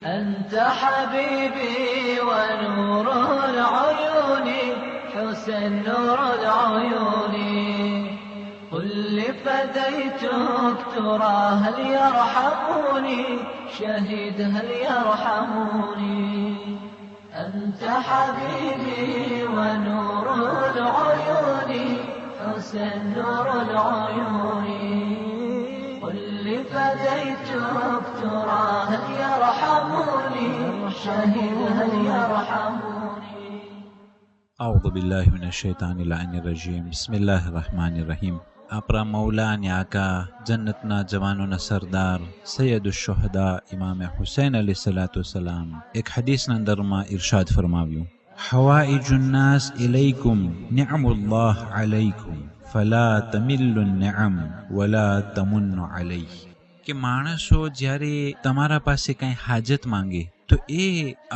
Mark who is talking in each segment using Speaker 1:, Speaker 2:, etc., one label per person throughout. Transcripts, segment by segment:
Speaker 1: أنت حبيبي ونور العيون حسن نور العيون قل لفديتك ترى هل يرحموني شهيد هل يرحموني أنت حبيبي ونور العيون حسن نور العيون قل لفديتك ترى هل يرحموني شهيد هل يرحموني
Speaker 2: أعوذ بالله من الشيطان اللعين الرجيم بسم الله الرحمن الرحيم આપણા મૌલા અને આકા જન્નતના જવાનોના સરદાર સૈયદુશ શુહદા ઇમામ હુસૈન અલૈહિસ્સલાતુ વસલામ એક હદીસના અંદરમાં ઇરશાદ ફરમાવ્યું, હવાઈજુન નાસ ઇલૈકુમ નિઅમુલ્લાહ અલૈકુમ ફલા તમિલ્લુન નિઅમ વલા તમુન્નુ અલૈહ, કે માણસો જ્યારે તમારા પાસે કંઈ હાજત માંગે તો એ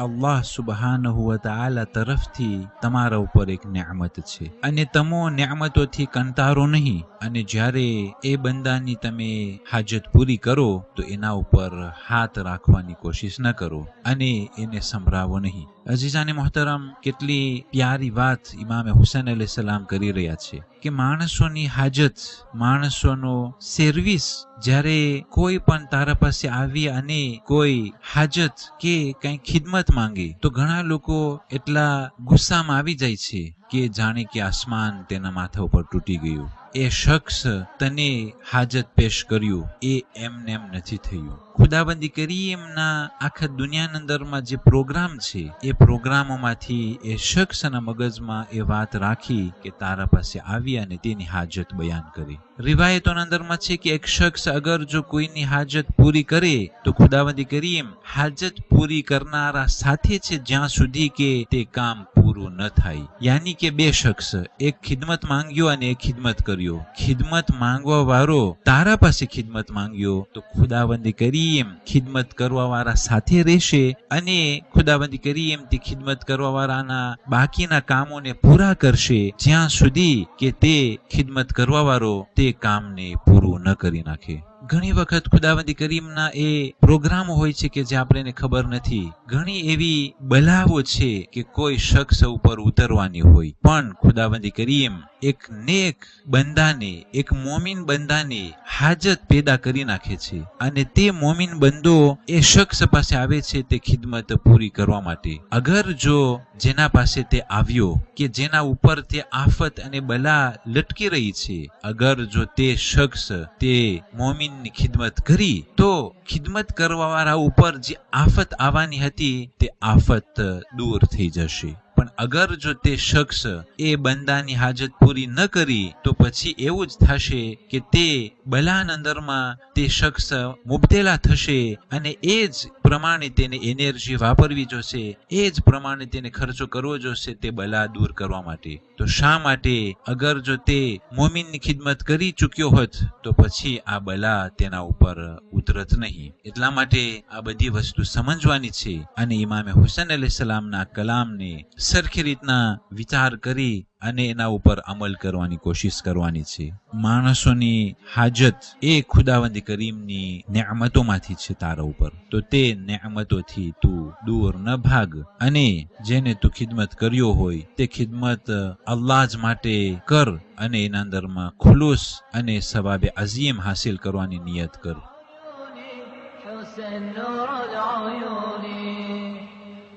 Speaker 2: અલ્લાહ સુબહાનહુ વ તઆલા તરફથી તમારા ઉપર એક નિયામત છે અને તમો નિયામતોથી કંટારો નહીં, અને જ્યારે એ બંદાની તમે હાજત પૂરી કરો તો એના ઉપર હાથ રાખવાની કોશિશ ન કરો અને એને સંભળાવો નહીં. અઝીઝાને મોહતરમ, કેટલી પ્યારી વાત ઇમામે હુસૈન અલૈહિસ્સલામ કરી રહ્યા છે કે માણસોની હાજત, માણસોનો સર્વિસ, જ્યારે કોઈ પણ તારા પાસે આવી અને કોઈ હાજત કે કઈ ખિદમત માંગે તો ઘણા લોકો એટલા ગુસ્સામાં આવી જાય છે કે જાણે કે આસમાન તેના માથા ઉપર તૂટી ગયું. એ શખ્સ તને હાજત પેશ કર્યું એ એમને એમ નથી થયું. ખુદાબંદી કરીમના આખા દુનિયાના અંદરમાં જે પ્રોગ્રામ છે એ પ્રોગ્રામોમાંથી એ શખ્સના મગજમાં એ વાત રાખી કે તારા પાસે આવી અને તેની હાજત બયાન કરી. રિવાયતોના અંદરમાં છે કે એક શખ્સ અગર જો કોઈની હાજત પૂરી કરે તો ખુદાબંદી કરીમ હાજત પૂરી કરનારા સાથે છે જ્યાં સુધી કે તે કામ પૂરું ન થાય. યાની કે બે શખ્સ, એક ખિદમત માંગ્યો અને એક ખિદમત કર્યો. ખિદમત માંગવા વાળો તારા પાસે ખિદમત માંગ્યો તો ખુદાબંદી કરીમ ખિદમત કરવા વાળા સાથે રહેશે અને ખુદાબંદી કરીમ તે ખિદમત કરવા વાળાના બાકીના કામોને પૂરા કરશે જ્યાં સુધી કે તે ખિદમત કરવા વાળો તે કામને પૂરું ન કરી નાખે. ઘણી વખત ખુદાબંદી કરીમના એ પ્રોગ્રામો હોય છે કે જે આપણને ખબર નથી. ઘણી એવી બલાઓ છે કે કોઈ શખ્સ ઉપર ઉતરવાની હોય, પણ ખુદાબંદી કરીમ એક નેક બંદાને, એક મોમિન બંદાને હાજત પેદા કરી નાખે છે અને તે મોમિન બંદો એ શખ્સ પાસે આવે છે તે ખિદમત પૂરી કરવા માટે. અગર જો જેના પાસે તે આવ્યો કે જેના ઉપર તે આફત અને બલા લટકી રહી છે, અગર જો તે શખ્સ તે મોમિનની ખિદમત કરી તો ખિદમત કરવા વાળા ઉપર જે આફત આવવાની હતી તે આફત દૂર થઈ જશે. પણ અગર જો તે શખ્સ એ બંદાની હાજત પૂરી ન કરી તો પછી એવું જ થશે કે તે બલાના અંદરમાં તે શખ્સ મુબતેલા થશે અને એ જ પ્રમાણે તેને એનર્જી વાપરવી જોશે, એ જ પ્રમાણે તેને ખર્ચો કરવો જોશે તે બલા દૂર કરવા માટે. તો શા માટે? અગર જો તે મોમિનની ખિદમત કરી ચૂક્યો હોત તો પછી આ બલા તેના ઉપર ઉતરત નહીં. એટલા માટે આ બધી વસ્તુ સમજવાની છે અને ઇમામે હુસૈન અલૈહિસ્સલામના કલામને સરખી રીતના વિચાર કરી અને એના ઉપર અમલ કરવાની કોશિશ કરવાની છે. માણસોની હાજત એ ખુદાવંદ કરીમની નિયામતોમાંથી છે તારા ઉપર, તો તે નિયામતોથી તું દૂર ન ભાગ અને જેને તું ખિદમત કર્યો હોય તે ખિદમત અલ્લાહ જ માટે કર અને એના અંદરમાં ખુલૂસ અને સવાબે અઝીમ હાસિલ કરવાની નિયત કર.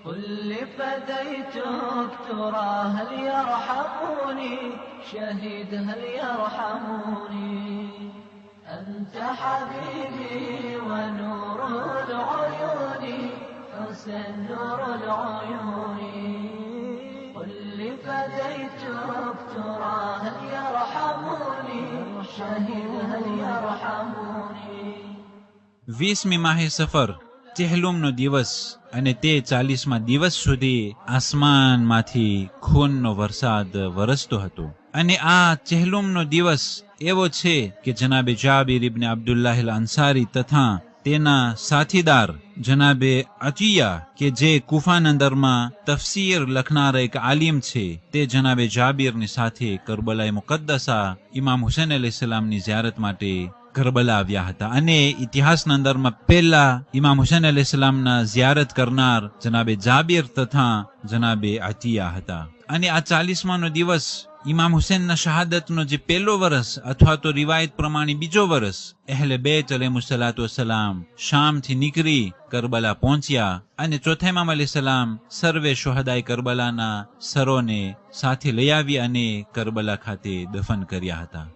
Speaker 1: قل لفديتك ترى هل يرحموني شهيد هل يرحموني أنت حبيبي ونور العيون حسن نور العيون قل لفديتك ترى هل يرحموني شهيد هل يرحموني.
Speaker 2: 20મી માહે સફર ચહેલુમનો દિવસ અને તે 40મા દિવસ સુધી આસમાનમાંથી ખૂનનો વરસાદ વરસતો હતો. અને આ ચહેલુમનો દિવસ એવો છે કે જનાબે જાબિર ઇબ્ન અબ્દુલ્લાહ અલ અંસારી તથા તેના સાથીદાર જનાબે અતિયા કે જે કુફાના અંદરમાં તફસીર લખનાર એક આલિમ છે, તે જનાબે જાબિરની સાથે કરબલાએ મુકદ્દસા ઇમામ હુસૈન અલૈહિસ્સલામની ઝિયારત માટે કરબલા આવ્યા હતા અને ઇતિહાસના અંદરમાં પહેલા ઇમામ હુસૈન અલૈહિસ્સલામના ઝિયારત કરનાર જનાબે જાબિર તથા જનાબે અતિયા હતા. અને આ 40માનો દિવસ ઇમામ હુસૈનના શહાદતનો જે પહેલો વર્ષ અથવા તો રિવાયત પ્રમાણે બીજો વર્ષ, અહેલે બેત અલૈહિસ્સલાતુ વસ્સલામ શામથી નીકળી કરબલા પહોંચ્યા અને ચોથા ઇમામ અલૈહિસ્સલામ સર્વે શુહદાએ કરબલાના સરોને સાથે લઈ આવી અને કરબલા ખાતે દફન કર્યા હતા.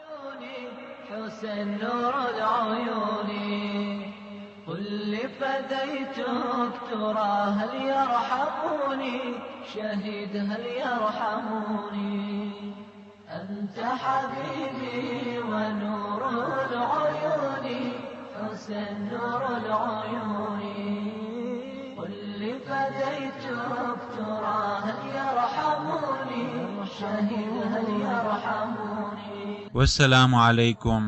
Speaker 1: قل لفديتك ترى هل يرحموني شهيد هل يرحموني أنت حبيبي ونور العيون حسن نور العيون قل لفديتك ترى هل يرحموني شهيد هل يرحموني.
Speaker 2: والسلام عليكم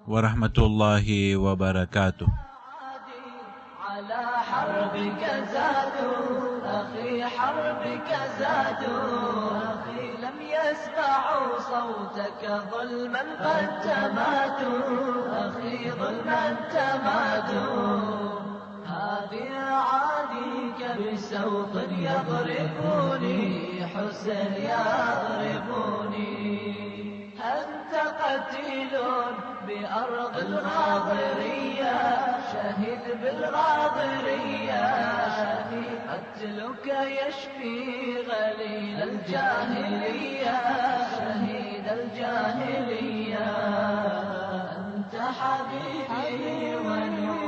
Speaker 2: ورحمة الله وبركاته.
Speaker 1: على حربك زادوا أخي حربك زادوا أخي لم يسمعوا صوتك ظلما قد تمادوا أخي ظلما تمادوا هذه أعاديك بسوط يضربوني حسن يضربوني أنت قتيل بأرض الغاضرية شهيد بالغاضرية قتلك يشفي غليل الجاهلية شهيد الجاهلية أنت حبيبي ونور